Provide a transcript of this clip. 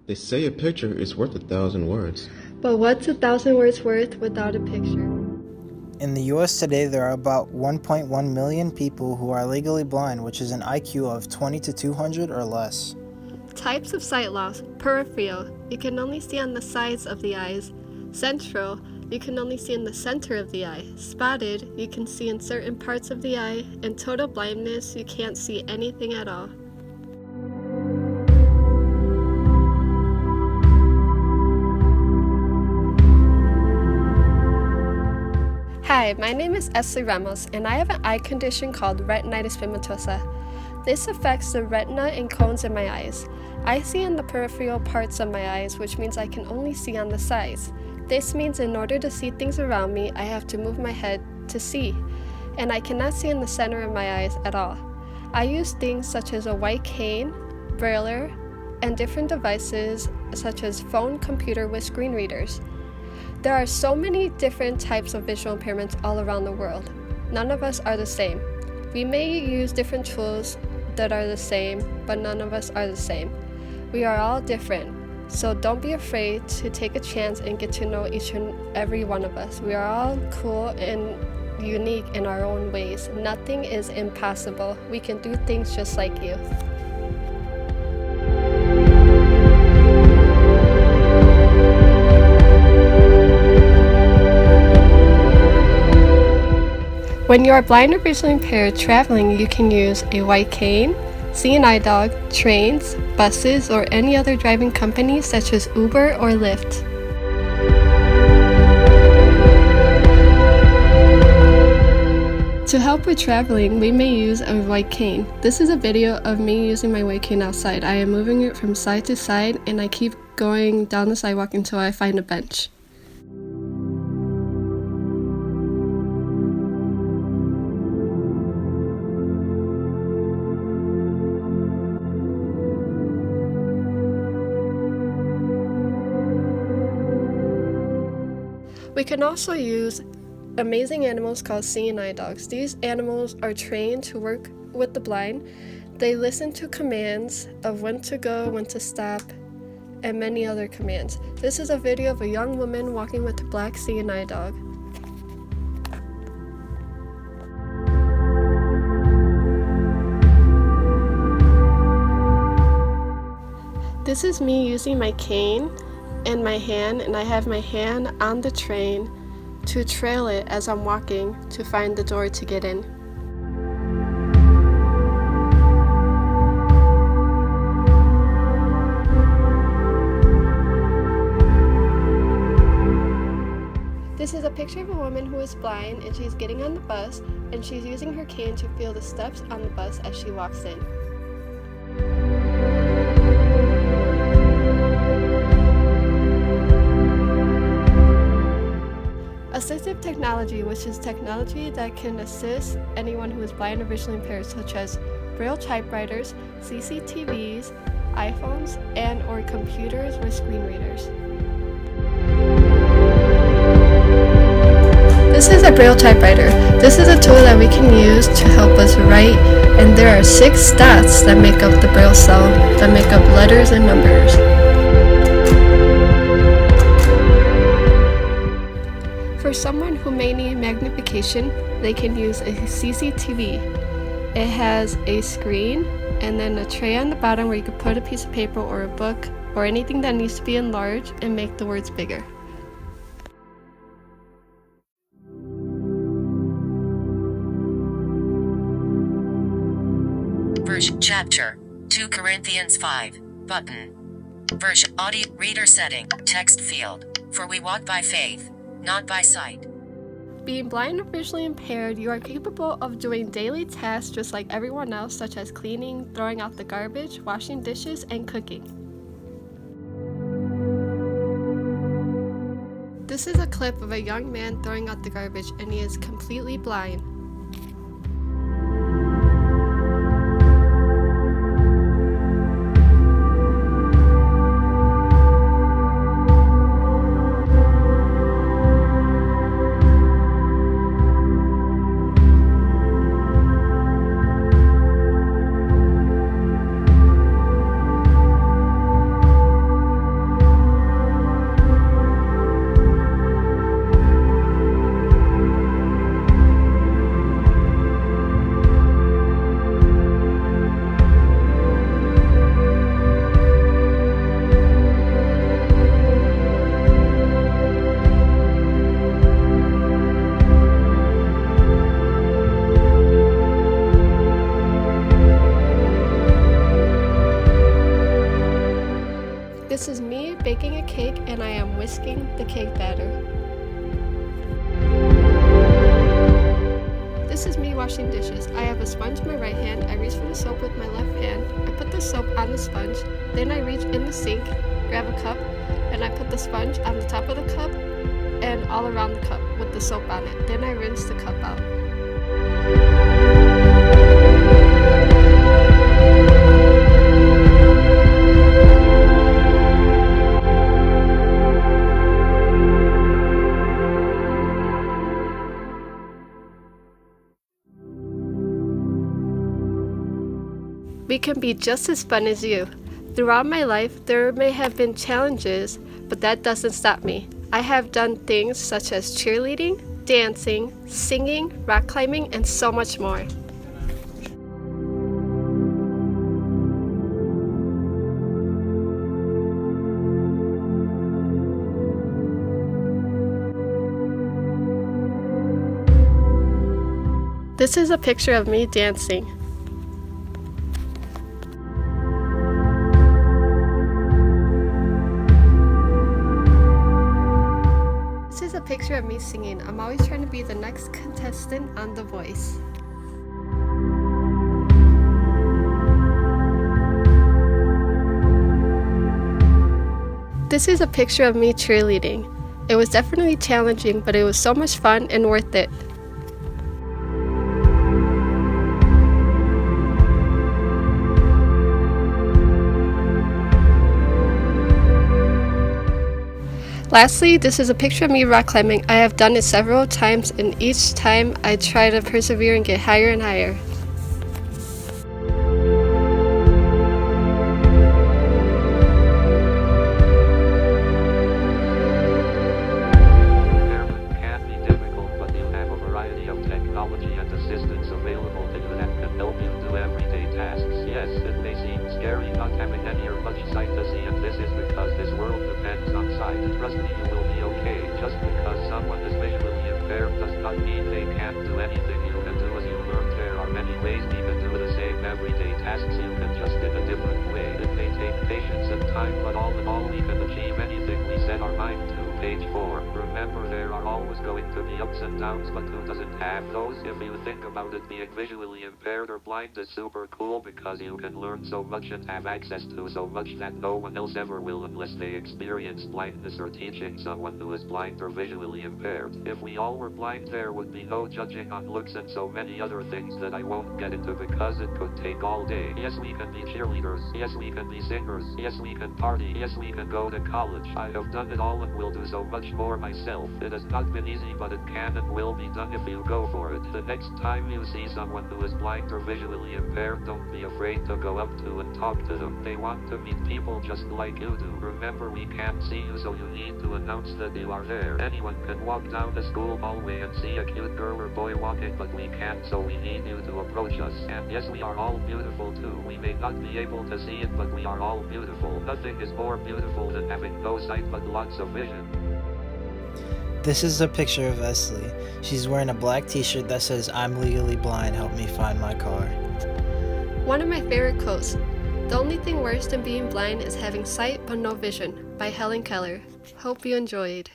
They say a picture is worth 1,000 words. But what's 1,000 words worth without a picture? In the US today, there are about 1.1 million people who are legally blind, which is an IQ of 20 to 200 or less. Types of sight loss: peripheral, you can only see on the sides of the eyes. Central, you can only see in the center of the eye. Spotted, you can see in certain parts of the eye. And total blindness, you can't see anything at all. Hi, my name is Esley Ramos, and I have an eye condition called retinitis pigmentosa. This affects the retina and cones in my eyes. I see in the peripheral parts of my eyes, which means I can only see on the sides. This means in order to see things around me, I have to move my head to see, and I cannot see in the center of my eyes at all. I use things such as a white cane, brailler, and different devices such as phone, computer with screen readers. There are so many different types of visual impairments all around the world. None of us are the same. We may use different tools that are the same, but none of us are the same. We are all different, so don't be afraid to take a chance and get to know each and every one of us. We are all cool and unique in our own ways. Nothing is impossible. We can do things just like you. When you are blind or visually impaired traveling, you can use a white cane, see an eye dog, trains, buses, or any other driving company such as Uber or Lyft. To help with traveling, we may use a white cane. This is a video of me using my white cane outside. I am moving it from side to side, and I keep going down the sidewalk until I find a bench. We can also use amazing animals called seeing eye dogs. These animals are trained to work with the blind. They listen to commands of when to go, when to stop, and many other commands. This is a video of a young woman walking with a black seeing eye dog. This is me using my cane and my hand, and I have my hand on the train to trail it as I'm walking to find the door to get in. This is a picture of a woman who is blind, and she's getting on the bus, and she's using her cane to feel the steps on the bus as she walks in. Assistive technology, which is technology that can assist anyone who is blind or visually impaired, such as braille typewriters, CCTVs, iPhones, and or computers with screen readers. This is a braille typewriter. This is a tool that we can use to help us write, and there are 6 dots that make up the braille cell, that make up letters and numbers. For someone who may need magnification, they can use a CCTV. It has a screen and then a tray on the bottom where you can put a piece of paper or a book or anything that needs to be enlarged and make the words bigger. Version Chapter 2 Corinthians 5 Button Version Audio Reader Setting Text Field For we walk by faith, not by sight. Being blind or visually impaired, you are capable of doing daily tasks just like everyone else, such as cleaning, throwing out the garbage, washing dishes, and cooking. This is a clip of a young man throwing out the garbage, and he is completely blind. This is me baking a cake and I am whisking the cake batter. This is me washing dishes. I have a sponge in my right hand, I reach for the soap with my left hand, I put the soap on the sponge, then I reach in the sink, grab a cup, and I put the sponge on the top of the cup and all around the cup with the soap on it. Then I rinse the cup out. We can be just as fun as you. Throughout my life, there may have been challenges, but that doesn't stop me. I have done things such as cheerleading, dancing, singing, rock climbing, and so much more. This is a picture of me dancing. This is a picture of me singing. I'm always trying to be the next contestant on The Voice. This is a picture of me cheerleading. It was definitely challenging, but it was so much fun and worth it. Lastly, this is a picture of me rock climbing. I have done it several times, and each time I try to persevere and get higher and higher. Impairment can be difficult, but you have a variety of technology and assistance available to you that can help you do everyday tasks. Yes, it may seem scary not having any or much sight to see, and this is because this world depends on sight. Trust me, you will be okay. Just because someone is visually impaired does not mean they can't do anything you can do. As you learn, there are many ways we can do the same everyday tasks, you can just in a different way. It may take patience and time, but all in all we can achieve anything we set our mind to. Page 4. Remember, there are always going to be ups and downs, but who doesn't have those? If you think about it, being visually impaired or blind is super cool because you can learn so much and have access to so much that no one else ever will unless they experience blindness or teaching someone who is blind or visually impaired. If we all were blind, there would be no judging on looks and so many other things that I won't get into because it could take all day. Yes, we can be cheerleaders. Yes, we can be singers. Yes, we can party. Yes, we can go to college. I have done it all and will do so much more myself. It has not been easy, but it can and will be done if you go for it. The next time you see someone who is blind or visually impaired, don't be afraid to go up to and talk to them. They want to meet people just like you do. Remember, we can't see you, so you need to announce that you are there. Anyone can walk down the school hallway and see a cute girl or boy walking, but we can't, so we need you to approach us. And yes, we are all beautiful too. We may not be able to see it, but we are all beautiful. Nothing is more beautiful than having no sight but lots of vision. This is a picture of Esley. She's wearing a black t-shirt that says, "I'm legally blind, help me find my car." One of my favorite quotes, "The only thing worse than being blind is having sight but no vision," by Helen Keller. Hope you enjoyed.